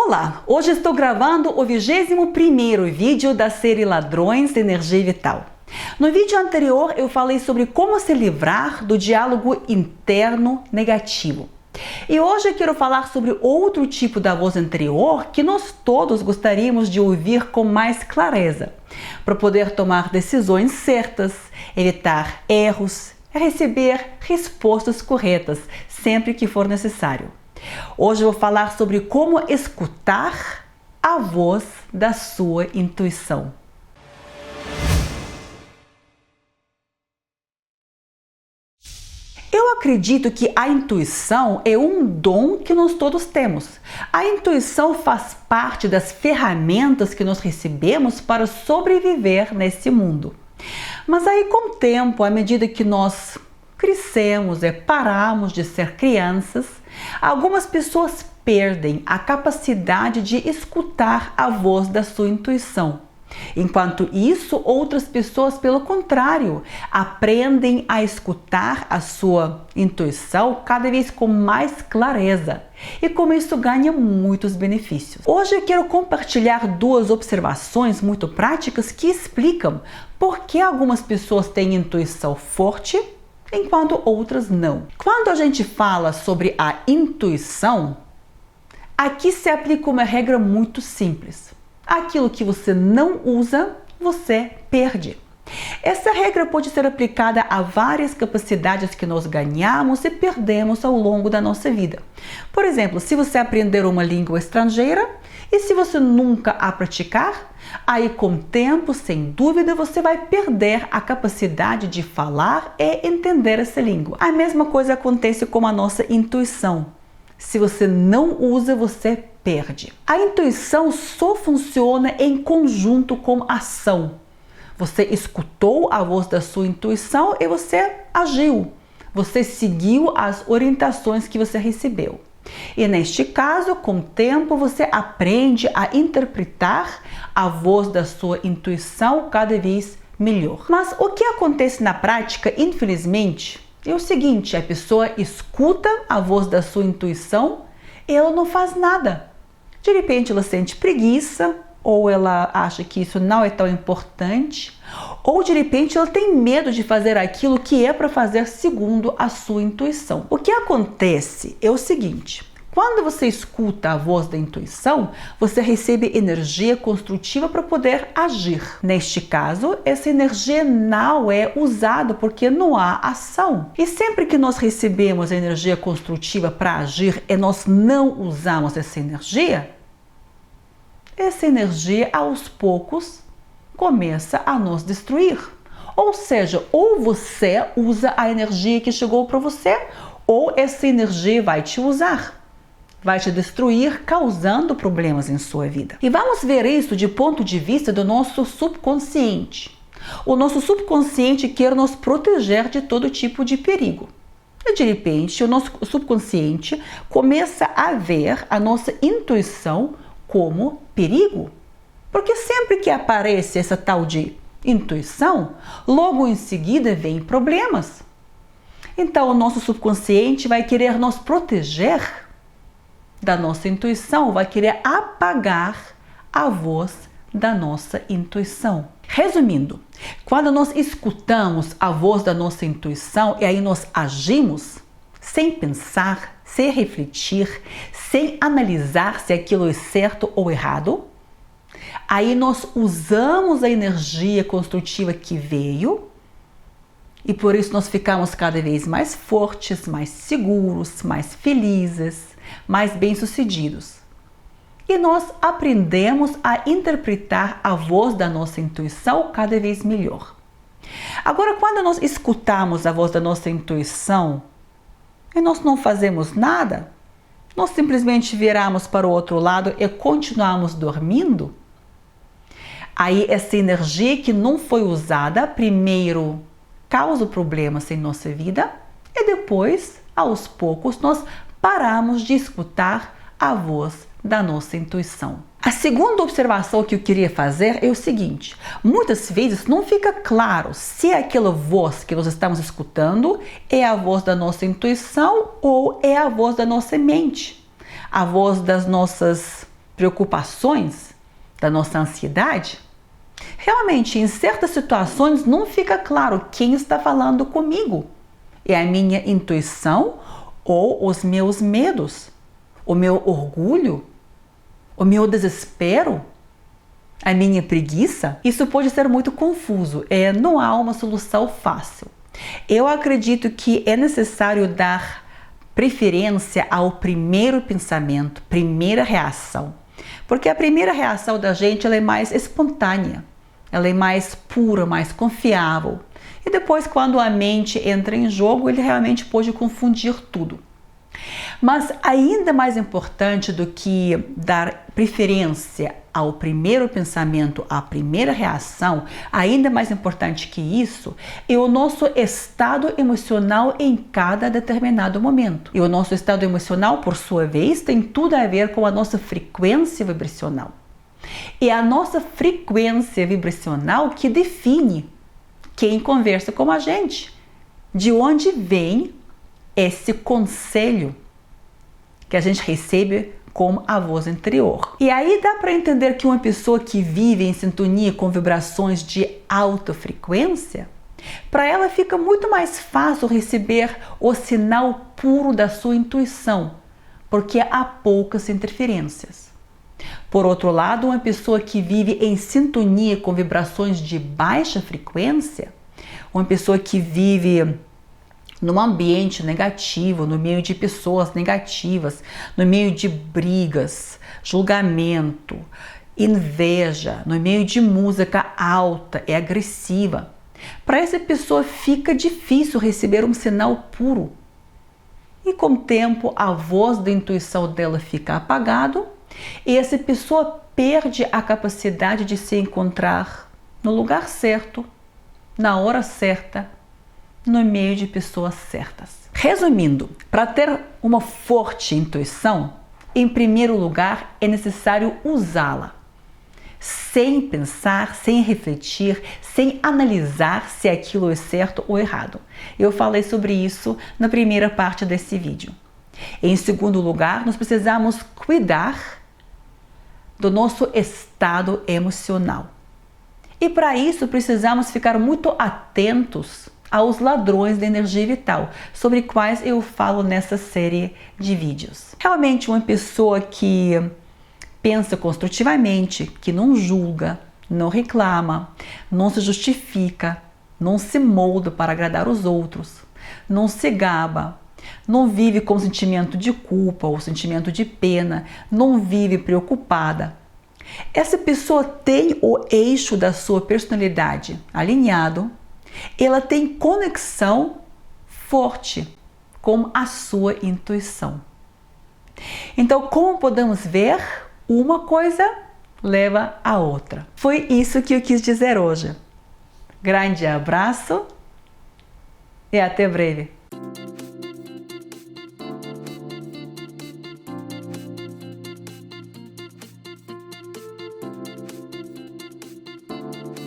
Olá, hoje estou gravando o 21º vídeo da série Ladrões de Energia Vital. No vídeo anterior eu falei sobre como se livrar do diálogo interno negativo. E hoje eu quero falar sobre outro tipo da voz interior que nós todos gostaríamos de ouvir com mais clareza, para poder tomar decisões certas, evitar erros e receber respostas corretas sempre que for necessário. Hoje eu vou falar sobre como escutar a voz da sua intuição. Eu acredito que a intuição é um dom que nós todos temos. A intuição faz parte das ferramentas que nós recebemos para sobreviver nesse mundo. Mas aí, com o tempo, à medida que nós crescemos e paramos de ser crianças, algumas pessoas perdem a capacidade de escutar a voz da sua intuição. Enquanto isso, outras pessoas, pelo contrário, aprendem a escutar a sua intuição cada vez com mais clareza e com isso ganha muitos benefícios. Hoje eu quero compartilhar duas observações muito práticas que explicam por que algumas pessoas têm intuição forte enquanto outras não. Quando a gente fala sobre a intuição, aqui se aplica uma regra muito simples. Aquilo que você não usa, você perde. Essa regra pode ser aplicada a várias capacidades que nós ganhamos e perdemos ao longo da nossa vida. Por exemplo, se você aprender uma língua estrangeira e se você nunca a praticar, aí com o tempo, sem dúvida, você vai perder a capacidade de falar e entender essa língua. A mesma coisa acontece com a nossa intuição. Se você não usa, você perde. A intuição só funciona em conjunto com ação. Você escutou a voz da sua intuição e você agiu. Você seguiu as orientações que você recebeu. E neste caso, com o tempo, você aprende a interpretar a voz da sua intuição cada vez melhor. Mas o que acontece na prática, infelizmente, é o seguinte: a pessoa escuta a voz da sua intuição e ela não faz nada. De repente ela sente preguiça, ou ela acha que isso não é tão importante, ou de repente ela tem medo de fazer aquilo que é para fazer segundo a sua intuição. O que acontece é o seguinte: quando você escuta a voz da intuição, você recebe energia construtiva para poder agir. Neste caso, essa energia não é usada porque não há ação. E sempre que nós recebemos energia construtiva para agir e nós não usamos essa energia aos poucos começa a nos destruir. Ou seja, ou você usa a energia que chegou para você, ou essa energia vai te usar. Vai te destruir, causando problemas em sua vida. E vamos ver isso de ponto de vista do nosso subconsciente. O nosso subconsciente quer nos proteger de todo tipo de perigo. E de repente, o nosso subconsciente começa a ver a nossa intuição como perigo. Porque sempre que aparece essa tal de intuição, logo em seguida vem problemas. Então, o nosso subconsciente vai querer nos proteger da nossa intuição, vai querer apagar a voz da nossa intuição. Resumindo, quando nós escutamos a voz da nossa intuição e aí nós agimos sem pensar, sem refletir, sem analisar se aquilo é certo ou errado, aí nós usamos a energia construtiva que veio e por isso nós ficamos cada vez mais fortes, mais seguros, mais felizes, mais bem-sucedidos. E nós aprendemos a interpretar a voz da nossa intuição cada vez melhor. Agora, quando nós escutamos a voz da nossa intuição e nós não fazemos nada, nós simplesmente viramos para o outro lado e continuamos dormindo, aí essa energia que não foi usada primeiro causa problemas em nossa vida e depois, aos poucos, nós paramos de escutar a voz da nossa intuição. A segunda observação que eu queria fazer é o seguinte: muitas vezes não fica claro se aquela voz que nós estamos escutando é a voz da nossa intuição ou é a voz da nossa mente, a voz das nossas preocupações, da nossa ansiedade, realmente em certas situações não fica claro quem está falando comigo. É a minha intuição ou os meus medos, o meu orgulho, o meu desespero, a minha preguiça? Isso pode ser muito confuso, não há uma solução fácil. Eu acredito que é necessário dar preferência ao primeiro pensamento, primeira reação, porque a primeira reação da gente ela é mais espontânea, ela é mais pura, mais confiável. E depois, quando a mente entra em jogo, ele realmente pode confundir tudo. Mas ainda mais importante do que dar preferência ao primeiro pensamento, à primeira reação, ainda mais importante que isso, é o nosso estado emocional em cada determinado momento. E o nosso estado emocional, por sua vez, tem tudo a ver com a nossa frequência vibracional. É a nossa frequência vibracional que define quem conversa com a gente, de onde vem esse conselho que a gente recebe como a voz interior. E aí dá para entender que uma pessoa que vive em sintonia com vibrações de alta frequência, para ela fica muito mais fácil receber o sinal puro da sua intuição, porque há poucas interferências. Por outro lado, uma pessoa que vive em sintonia com vibrações de baixa frequência, uma pessoa que vive num ambiente negativo, no meio de pessoas negativas, no meio de brigas, julgamento, inveja, no meio de música alta e agressiva. Para essa pessoa fica difícil receber um sinal puro. E com o tempo a voz da intuição dela fica apagada e essa pessoa perde a capacidade de se encontrar no lugar certo, na hora certa, no meio de pessoas certas. Resumindo, para ter uma forte intuição, em primeiro lugar é necessário usá-la, sem pensar, sem refletir, sem analisar se aquilo é certo ou errado. Eu falei sobre isso na primeira parte desse vídeo. Em segundo lugar, nós precisamos cuidar do nosso estado emocional. E para isso precisamos ficar muito atentos aos ladrões da energia vital, sobre quais eu falo nessa série de vídeos. Realmente uma pessoa que pensa construtivamente, que não julga, não reclama, não se justifica, não se molda para agradar os outros, não se gaba, não vive com sentimento de culpa ou sentimento de pena, não vive preocupada. Essa pessoa tem o eixo da sua personalidade alinhado, ela tem conexão forte com a sua intuição. Então, como podemos ver, uma coisa leva a outra. Foi isso que eu quis dizer hoje. Grande abraço e até breve.